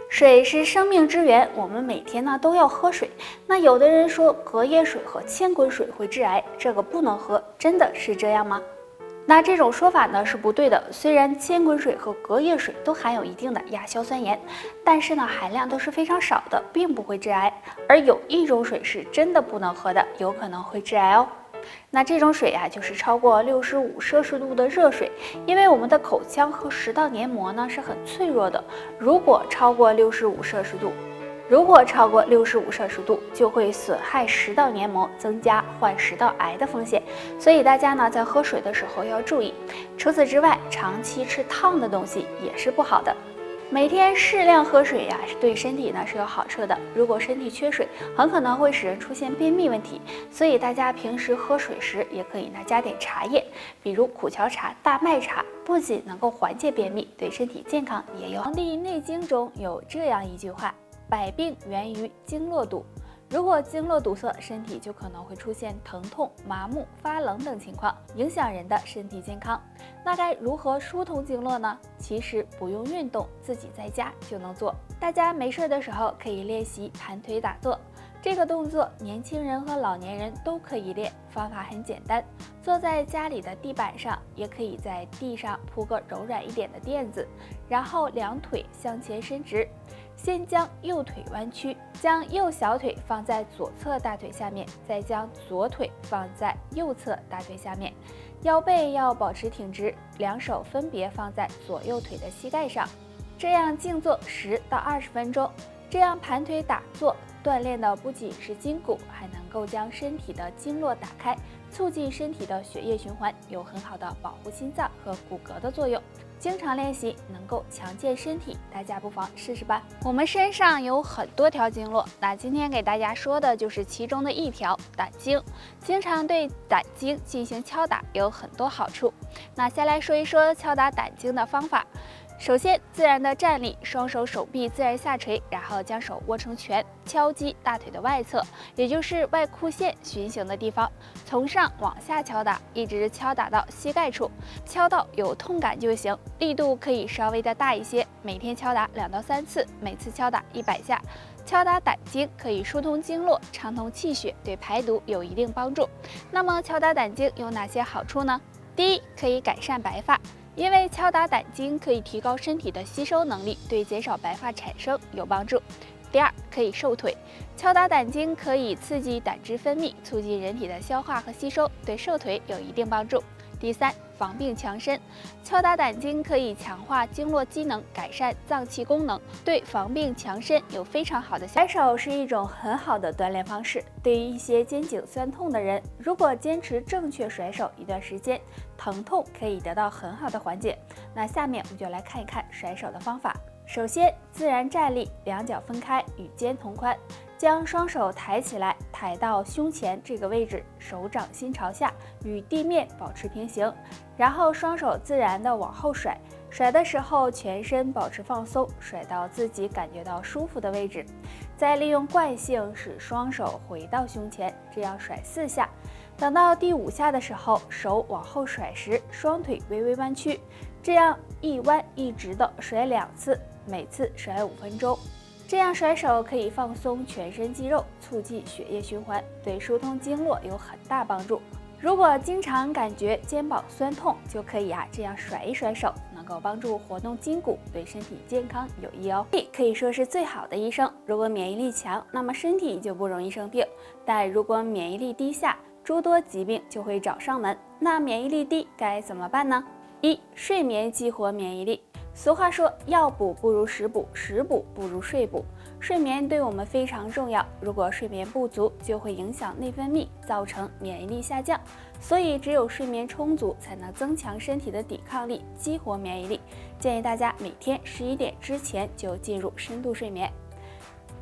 水是生命之源，我们每天都要喝水。那有的人说隔夜水和千滚水会致癌，这个不能喝，真的是这样吗？那这种说法呢是不对的。虽然千滚水和隔夜水都含有一定的亚硝酸盐，但是呢含量都是非常少的，并不会致癌。而有一种水是真的不能喝的，有可能会致癌哦。那这种水就是超过65摄氏度的热水，因为我们的口腔和食道黏膜呢是很脆弱的，如果超过65摄氏度，就会损害食道黏膜，增加患食道癌的风险。所以大家呢在喝水的时候要注意。除此之外，长期吃烫的东西也是不好的。每天适量喝水对身体呢是有好处的。如果身体缺水，很可能会使人出现便秘问题。所以大家平时喝水时也可以加点茶叶，比如苦荞茶、大麦茶，不仅能够缓解便秘，对身体健康也有。《黄帝内经》中有这样一句话：百病源于经络堵。如果经络堵塞，身体就可能会出现疼痛、麻木、发冷等情况，影响人的身体健康。那该如何疏通经络呢？其实不用运动，自己在家就能做。大家没事的时候可以练习盘腿打坐，这个动作年轻人和老年人都可以练，方法很简单。坐在家里的地板上，也可以在地上铺个柔软一点的垫子，然后两腿向前伸直。先将右腿弯曲，将右小腿放在左侧大腿下面，再将左腿放在右侧大腿下面，腰背要保持挺直，两手分别放在左右腿的膝盖上，这样静坐10到20分钟。这样盘腿打坐锻炼的不仅是筋骨，还能够将身体的经络打开，促进身体的血液循环，有很好的保护心脏和骨骼的作用。经常练习能够强健身体，大家不妨试试吧。我们身上有很多条经络，那今天给大家说的就是其中的一条胆经。经常对胆经进行敲打有很多好处。那先来说一说敲打胆经的方法。首先，自然的站立，双手手臂自然下垂，然后将手握成拳，敲击大腿的外侧，也就是外裤线循行的地方，从上往下敲打，一直敲打到膝盖处，敲到有痛感就行，力度可以稍微的大一些，每天敲打2到3次，每次敲打100下。敲打胆经可以疏通经络，畅通气血，对排毒有一定帮助。那么敲打胆经有哪些好处呢？第一，可以改善白发。因为敲打胆经可以提高身体的吸收能力，对减少白发产生有帮助。第二，可以瘦腿。敲打胆经可以刺激胆汁分泌，促进人体的消化和吸收，对瘦腿有一定帮助。第三，防病强身。敲打胆经可以强化经络机能，改善脏器功能，对防病强身有非常好的效果。甩手是一种很好的锻炼方式，对于一些肩颈酸痛的人，如果坚持正确甩手一段时间，疼痛可以得到很好的缓解。那下面我们就来看一看甩手的方法。首先，自然站立，两脚分开，与肩同宽，将双手抬起来，抬到胸前这个位置，手掌心朝下，与地面保持平行，然后双手自然的往后甩，甩的时候全身保持放松，甩到自己感觉到舒服的位置，再利用惯性使双手回到胸前，这样甩4下。等到第5下的时候，手往后甩时，双腿微微弯曲，这样一弯一直的甩2次，每次甩5分钟。这样甩手可以放松全身肌肉，促进血液循环，对疏通经络有很大帮助。如果经常感觉肩膀酸痛，就可以这样甩一甩手，能够帮助活动筋骨，对身体健康有益哦。可以说是最好的医生。如果免疫力强，那么身体就不容易生病；但如果免疫力低下，诸多疾病就会找上门。那免疫力低该怎么办呢？一、睡眠激活免疫力。俗话说，药补不如食补，食补不如睡补。睡眠对我们非常重要，如果睡眠不足，就会影响内分泌，造成免疫力下降。所以只有睡眠充足，才能增强身体的抵抗力，激活免疫力。建议大家每天11点之前就进入深度睡眠。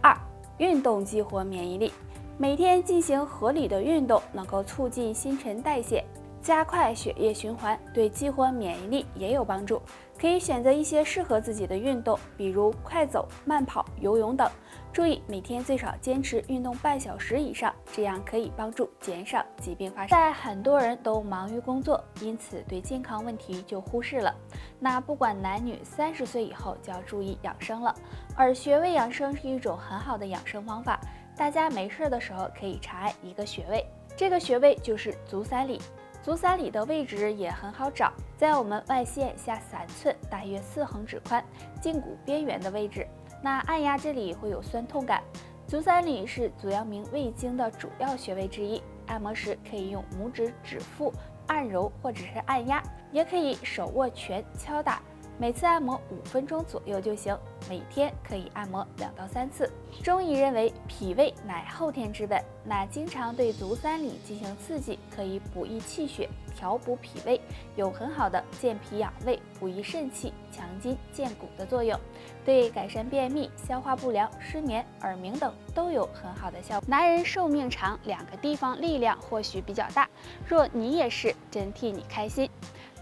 二、运动激活免疫力。每天进行合理的运动，能够促进新陈代谢，加快血液循环，对激活免疫力也有帮助。可以选择一些适合自己的运动，比如快走、慢跑、游泳等。注意每天最少坚持运动半小时以上，这样可以帮助减少疾病发生。在很多人都忙于工作，因此对健康问题就忽视了。那不管男女，30岁以后就要注意养生了。而穴位养生是一种很好的养生方法，大家没事的时候可以查一个穴位，这个穴位就是足三里。足三里的位置也很好找，在我们外线下3寸，大约4横指宽，胫骨边缘的位置。那按压这里会有酸痛感。足三里是足阳明胃经的主要穴位之一，按摩时可以用拇指指腹按揉或者是按压，也可以手握拳敲打。每次按摩5分钟左右就行，每天可以按摩2到3次。中医认为脾胃乃后天之本，那经常对足三里进行刺激，可以补益气血，调补脾胃，有很好的健脾养胃、补益肾气、强筋健骨的作用，对改善便秘、消化不良、失眠、耳鸣等都有很好的效果。男人寿命长，2个地方力量或许比较大，若你也是，真替你开心。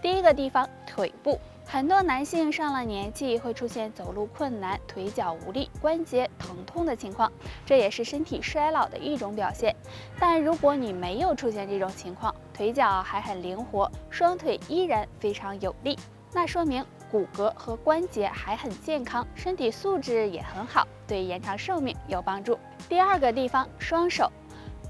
第一个地方，腿部。很多男性上了年纪会出现走路困难、腿脚无力、关节疼痛的情况，这也是身体衰老的一种表现。但如果你没有出现这种情况，腿脚还很灵活，双腿依然非常有力，那说明骨骼和关节还很健康，身体素质也很好，对延长寿命有帮助。第二个地方，双手。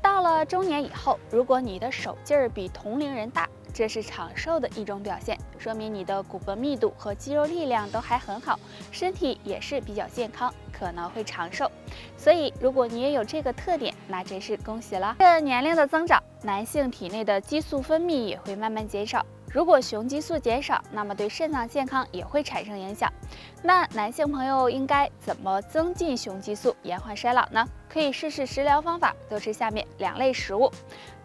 到了中年以后，如果你的手劲儿比同龄人大，这是长寿的一种表现，说明你的骨骼密度和肌肉力量都还很好，身体也是比较健康，可能会长寿。所以如果你也有这个特点，那真是恭喜了。随着年龄的增长，男性体内的激素分泌也会慢慢减少，如果雄激素减少，那么对肾脏健康也会产生影响。那男性朋友应该怎么增进雄激素，延缓衰老呢？可以试试食疗方法，都是下面2类食物。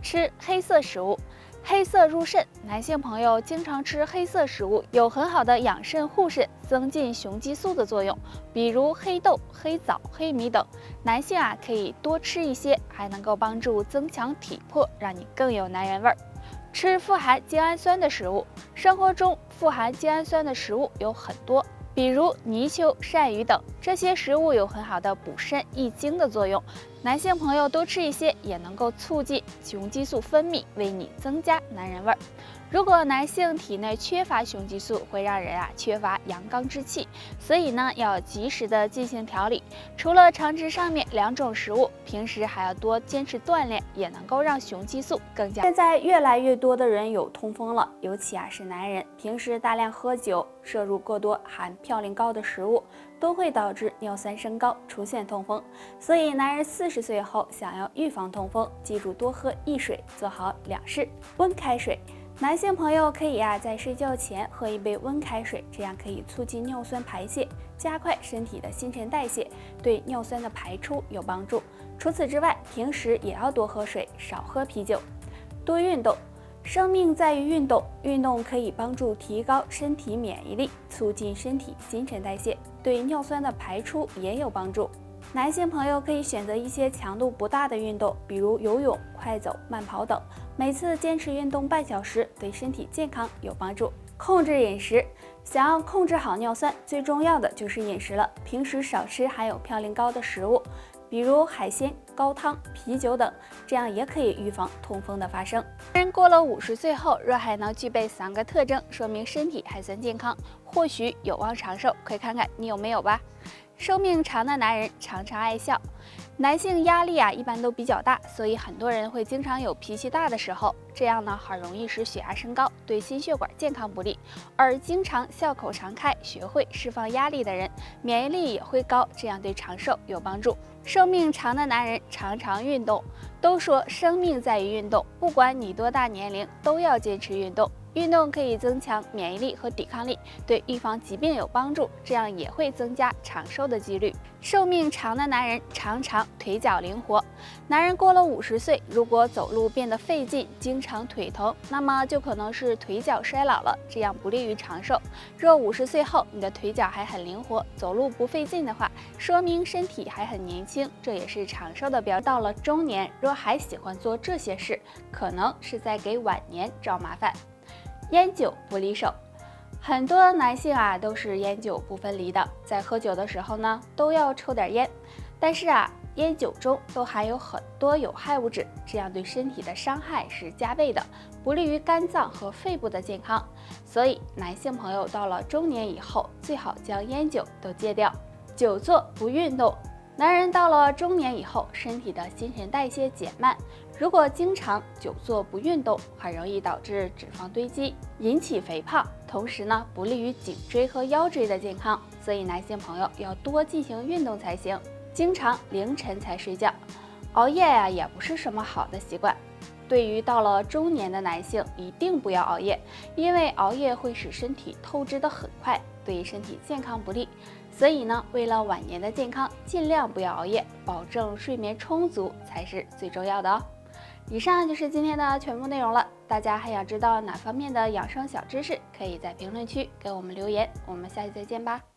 吃黑色食物。黑色入肾，男性朋友经常吃黑色食物，有很好的养肾护肾、增进雄激素的作用。比如黑豆、黑枣、黑米等，男性可以多吃一些，还能够帮助增强体魄，让你更有男人味儿。吃富含精氨酸的食物，生活中富含精氨酸的食物有很多，比如泥鳅、鳝鱼等，这些食物有很好的补肾益精的作用。男性朋友多吃一些，也能够促进雄激素分泌，为你增加男人味儿。如果男性体内缺乏雄激素，会让人缺乏阳刚之气，所以呢要及时的进行调理。除了常吃上面2种食物，平时还要多坚持锻炼，也能够让雄激素更加。现在越来越多的人有痛风了，尤其是男人，平时大量喝酒，摄入过多含嘌呤高的食物，都会导致尿酸升高，出现痛风。所以男人40岁后想要预防痛风，记住多喝易水，做好2事：温开水。男性朋友可以在睡觉前喝一杯温开水，这样可以促进尿酸排泄，加快身体的新陈代谢，对尿酸的排出有帮助。除此之外，平时也要多喝水，少喝啤酒。多运动，生命在于运动，运动可以帮助提高身体免疫力，促进身体新陈代谢，对尿酸的排出也有帮助。男性朋友可以选择一些强度不大的运动，比如游泳、快走、慢跑等，每次坚持运动半小时，对身体健康有帮助。控制饮食，想要控制好尿酸，最重要的就是饮食了。平时少吃含有嘌呤高的食物，比如海鲜、高汤、啤酒等，这样也可以预防痛风的发生。人过了50岁后，若还能具备3个特征，说明身体还算健康，或许有望长寿，快看看你有没有吧。寿命长的男人常常爱笑，男性压力一般都比较大，所以很多人会经常有脾气大的时候，这样呢很容易使血压升高，对心血管健康不利。而经常笑口常开，学会释放压力的人，免疫力也会高，这样对长寿有帮助。寿命长的男人常常运动，都说生命在于运动，不管你多大年龄，都要坚持运动。运动可以增强免疫力和抵抗力，对预防疾病有帮助，这样也会增加长寿的几率。寿命长的男人常常腿脚灵活。男人过了50岁，如果走路变得费劲，经常腿疼，那么就可能是腿脚衰老了，这样不利于长寿。若50岁后你的腿脚还很灵活，走路不费劲的话，说明身体还很年轻，这也是长寿的表现。到了中年，若还喜欢做这些事，可能是在给晚年找麻烦。烟酒不离手，很多男性都是烟酒不分离的，在喝酒的时候呢，都要抽点烟。但是烟酒中都含有很多有害物质，这样对身体的伤害是加倍的，不利于肝脏和肺部的健康。所以男性朋友到了中年以后，最好将烟酒都戒掉。久坐不运动，男人到了中年以后，身体的新陈代谢减慢，如果经常久坐不运动，很容易导致脂肪堆积，引起肥胖，同时呢，不利于颈椎和腰椎的健康。所以男性朋友要多进行运动才行。经常凌晨才睡觉，熬夜也不是什么好的习惯。对于到了中年的男性，一定不要熬夜，因为熬夜会使身体透支得很快，对身体健康不利。所以呢，为了晚年的健康，尽量不要熬夜，保证睡眠充足才是最重要的哦。以上就是今天的全部内容了。大家还想知道哪方面的养生小知识，可以在评论区给我们留言。我们下期再见吧。